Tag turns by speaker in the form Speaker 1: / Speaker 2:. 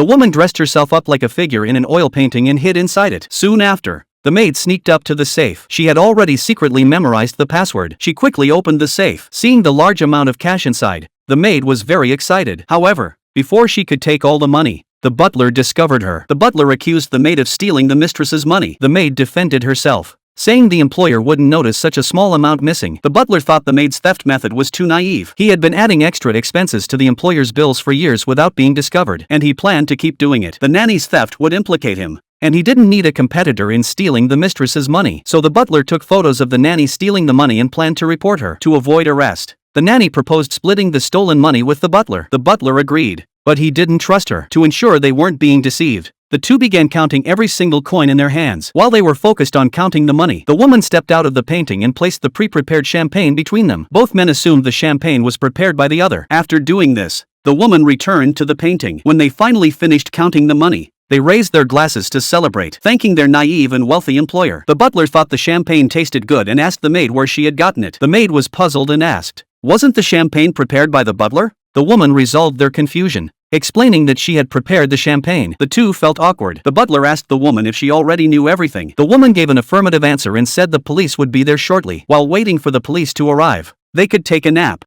Speaker 1: The woman dressed herself up like a figure in an oil painting and hid inside it. Soon after, the maid sneaked up to the safe. She had already secretly memorized the password. She quickly opened the safe. Seeing the large amount of cash inside, the maid was very excited. However, before she could take all the money, the butler discovered her. The butler accused the maid of stealing the mistress's money. The maid defended herself, saying the employer wouldn't notice such a small amount missing. The butler thought the maid's theft method was too naive. He had been adding extra expenses to the employer's bills for years without being discovered, and he planned to keep doing it. The nanny's theft would implicate him, and he didn't need a competitor in stealing the mistress's money. So the butler took photos of the nanny stealing the money and planned to report her. To avoid arrest, the nanny proposed splitting the stolen money with the butler. The butler agreed, but he didn't trust her. To ensure they weren't being deceived, the two began counting every single coin in their hands. While they were focused on counting the money, the woman stepped out of the painting and placed the pre-prepared champagne between them. Both men assumed the champagne was prepared by the other. After doing this, the woman returned to the painting. When they finally finished counting the money, they raised their glasses to celebrate, thanking their naive and wealthy employer. The butler thought the champagne tasted good and asked the maid where she had gotten it. The maid was puzzled and asked, "Wasn't the champagne prepared by the butler?" The woman resolved their confusion, explaining that she had prepared the champagne. The two felt awkward. The butler asked the woman if she already knew everything. The woman gave an affirmative answer and said the police would be there shortly. While waiting for the police to arrive, they could take a nap.